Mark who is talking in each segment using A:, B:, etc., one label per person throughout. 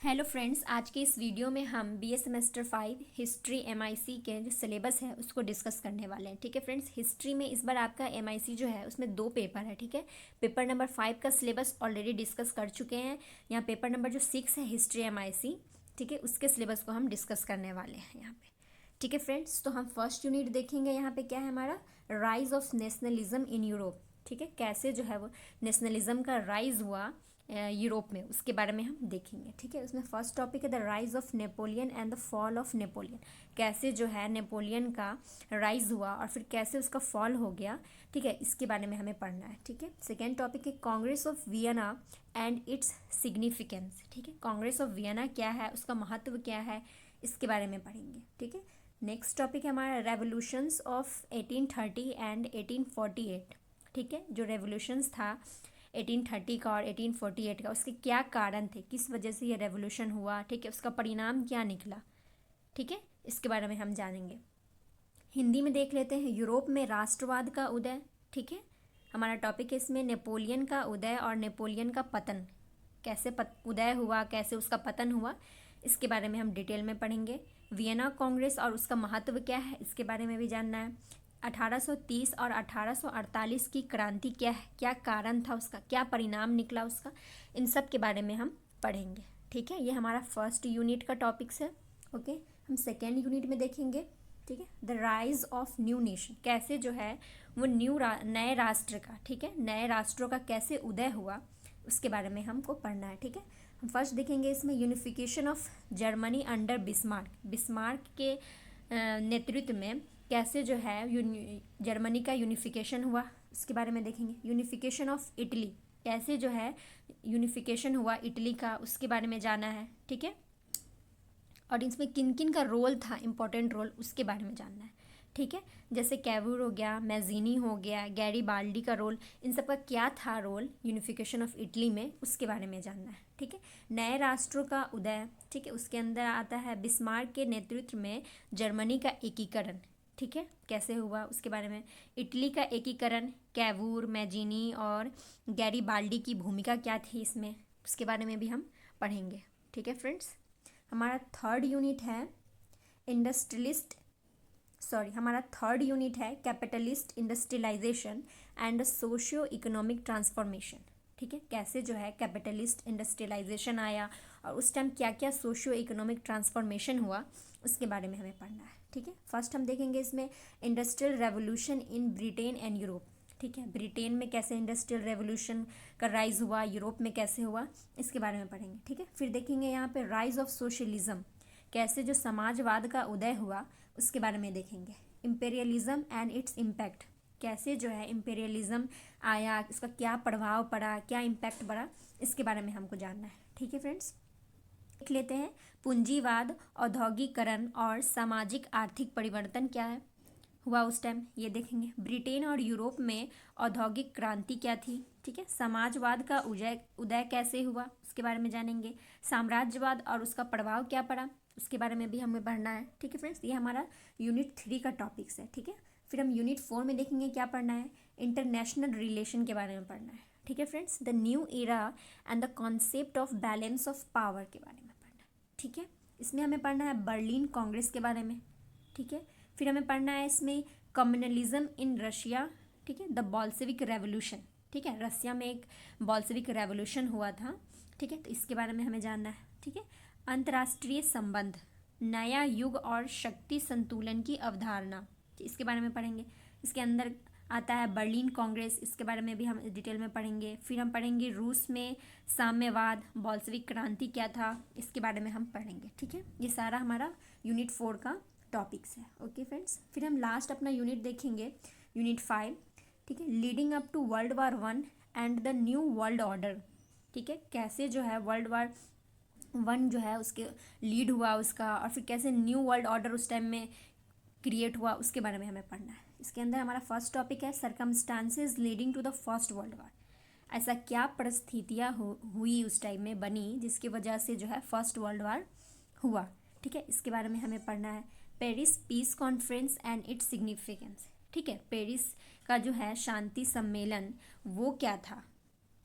A: Hello friends, आज के इस वीडियो में हम बीए सेमेस्टर 5 हिस्ट्री एमआईसी के जो सिलेबस है उसको डिस्कस करने वाले हैं। ठीक है फ्रेंड्स, हिस्ट्री में इस बार आपका एमआईसी जो है उसमें 2 पेपर है। ठीक है, पेपर नंबर 5 का सिलेबस ऑलरेडी डिस्कस कर चुके हैं। यहाँ पेपर नंबर जो 6 है हिस्ट्री एमआईसी, ठीक है, उसके सिलेबस को हम डिस्कस करने वाले हैं यहाँ पे। ठीक है फ्रेंड्स, तो हम फर्स्ट यूनिट देखेंगे। यहाँ पे क्या है हमारा, rise of nationalism in Europe. ठीक है, कैसे जो है वो नेशनलिज्म का राइज हुआ यूरोप में, उसके बारे में हम देखेंगे। ठीक है, उसमें फर्स्ट टॉपिक है the rise of Napoleon and the fall of Napoleon. कैसे जो है नेपोलियन का राइज हुआ और फिर कैसे उसका फॉल हो गया। ठीक है, इसके बारे में हमें पढ़ना है। ठीक है, सेकेंड टॉपिक है Congress of Vienna and its significance. ठीक है, कांग्रेस ऑफ वियना क्या है, उसका महत्व क्या है, इसके बारे में पढ़ेंगे। ठीक है, नेक्स्ट टॉपिक है हमारा रेवोल्यूशंस ऑफ 1830 एंड 1848। ठीक है, जो रेवोल्यूशंस था 1830 का और 1848 का, उसके क्या कारण थे, किस वजह से ये रेवोल्यूशन हुआ। ठीक है, उसका परिणाम क्या निकला। ठीक है, इसके बारे में हम जानेंगे। हिंदी में देख लेते हैं, यूरोप में राष्ट्रवाद का उदय। ठीक है, हमारा टॉपिक है इसमें नेपोलियन का उदय और नेपोलियन का पतन। कैसे उदय हुआ, कैसे उसका पतन हुआ, इसके बारे में हम डिटेल में पढ़ेंगे। वियना कांग्रेस और उसका महत्व क्या है, इसके बारे में भी जानना है। 1830 और 1848 की क्रांति क्या है, क्या कारण था उसका, क्या परिणाम निकला उसका, इन सब के बारे में हम पढ़ेंगे। ठीक है, ये हमारा फर्स्ट यूनिट का टॉपिक्स है। ओके, हम सेकेंड यूनिट में देखेंगे। ठीक है, the rise of new nation, कैसे जो है वो नए राष्ट्र का, ठीक है, नए राष्ट्रों का कैसे उदय हुआ, उसके बारे में हमको पढ़ना है। ठीक है, हम फर्स्ट देखेंगे इसमें unification of Germany under Bismarck. Bismarck के नेतृत्व में कैसे जो है जर्मनी का यूनिफिकेशन हुआ, उसके बारे में देखेंगे। यूनिफिकेशन ऑफ इटली, कैसे जो है यूनिफिकेशन हुआ इटली का, उसके बारे में जाना है। ठीक है, और इसमें किन किन का रोल था, इंपॉर्टेंट रोल, उसके बारे में जानना है। ठीक है, जैसे कैवूर हो गया, मैजीनी हो गया, गैरीबाल्डी का रोल, इन सब का क्या था रोल यूनिफिकेशन ऑफ इटली में, उसके बारे में जानना है। ठीक है, नए राष्ट्रों का उदय। ठीक है, उसके अंदर आता है बिस्मार्क के नेतृत्व में जर्मनी का एकीकरण। ठीक है, कैसे हुआ उसके बारे में। इटली का एकीकरण, कैवूर, मैजीनी और गैरीबाल्डी की भूमिका क्या थी इसमें, उसके बारे में भी हम पढ़ेंगे। ठीक है फ्रेंड्स, हमारा थर्ड यूनिट है capitalist industrialisation and socio economic transformation. ठीक है, कैसे जो है कैपिटलिस्ट इंडस्ट्रियलाइजेशन आया और उस टाइम क्या क्या सोशियो इकोनॉमिक ट्रांसफॉर्मेशन हुआ, उसके बारे में हमें पढ़ना है। ठीक है, फर्स्ट हम देखेंगे इसमें industrial revolution in Britain and Europe. ठीक है, ब्रिटेन में कैसे इंडस्ट्रियल रेवोल्यूशन का राइज हुआ, यूरोप में कैसे हुआ, इसके बारे में पढ़ेंगे। ठीक है, फिर देखेंगे यहाँ पे राइज ऑफ सोशलिज्म, कैसे जो समाजवाद का उदय हुआ, उसके बारे में देखेंगे। इम्पेरियलिज्म एंड इट्स इम्पैक्ट, कैसे जो है इम्पेरियलिज्म आया, इसका क्या प्रभाव पड़ा, क्या इम्पैक्ट पड़ा, इसके बारे में हमको जानना है। ठीक है फ्रेंड्स, देख लेते हैं पूंजीवाद, औद्योगिकरण और सामाजिक आर्थिक परिवर्तन क्या है हुआ उस टाइम, ये देखेंगे। ब्रिटेन और यूरोप में औद्योगिक क्रांति क्या थी। ठीक है, समाजवाद का उदय कैसे हुआ, उसके बारे में जानेंगे। साम्राज्यवाद और उसका प्रभाव क्या पड़ा, उसके बारे में भी हमें पढ़ना है। ठीक है फ्रेंड्स, ये हमारा यूनिट 3 का टॉपिक्स है। ठीक है, फिर हम यूनिट 4 में देखेंगे क्या पढ़ना है, इंटरनेशनल रिलेशन के बारे में पढ़ना है। ठीक है friends, the new era and the concept of balance of power के बारे में पढ़ना है। ठीक है, इसमें हमें पढ़ना है बर्लिन कांग्रेस के बारे में। ठीक है, फिर हमें पढ़ना है इसमें कम्युनलिज्म इन रशिया। ठीक है, द बॉल्शेविक रेवोल्यूशन। ठीक है, रसिया में एक बॉल्शेविक रेवोल्यूशन हुआ था। ठीक है, तो इसके बारे में हमें जानना है। ठीक है, अंतर्राष्ट्रीय संबंध, नया युग और शक्ति संतुलन की अवधारणा, इसके बारे में पढ़ेंगे। इसके अंदर आता है बर्लिन कांग्रेस, इसके बारे में भी हम डिटेल में पढ़ेंगे। फिर हम पढ़ेंगे रूस में साम्यवाद, बॉल्शेविक क्रांति क्या था, इसके बारे में हम पढ़ेंगे। ठीक है, ये सारा हमारा यूनिट 4 का टॉपिक्स है। ओके फ्रेंड्स, फिर हम लास्ट अपना यूनिट देखेंगे, यूनिट 5। ठीक है, leading up to world war 1 and the new world order. ठीक है, कैसे जो है वर्ल्ड वार 1 जो है उसके लीड हुआ उसका, और फिर कैसे न्यू वर्ल्ड ऑर्डर उस टाइम में क्रिएट हुआ, उसके बारे में हमें पढ़ना है। इसके अंदर हमारा फर्स्ट टॉपिक है circumstances leading to the first world war. ऐसा क्या परिस्थितियाँ हुई उस टाइम में बनी जिसकी वजह से जो है फर्स्ट वर्ल्ड वार हुआ। ठीक है, इसके बारे में हमें पढ़ना है। Paris peace conference and its significance. ठीक है, पेरिस का जो है शांति सम्मेलन वो क्या था,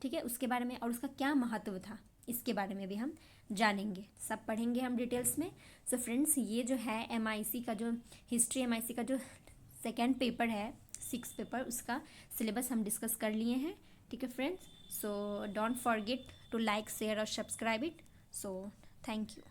A: ठीक है, उसके बारे में और उसका क्या महत्व था, इसके बारे में भी हम जानेंगे, सब पढ़ेंगे हम डिटेल्स में। सो फ्रेंड्स, ये जो है MIC का जो हिस्ट्री MIC का जो सेकेंड पेपर है 6 पेपर, उसका सिलेबस हम डिस्कस कर लिए हैं। ठीक है friends, so don't forget to like share और subscribe it. So thank you.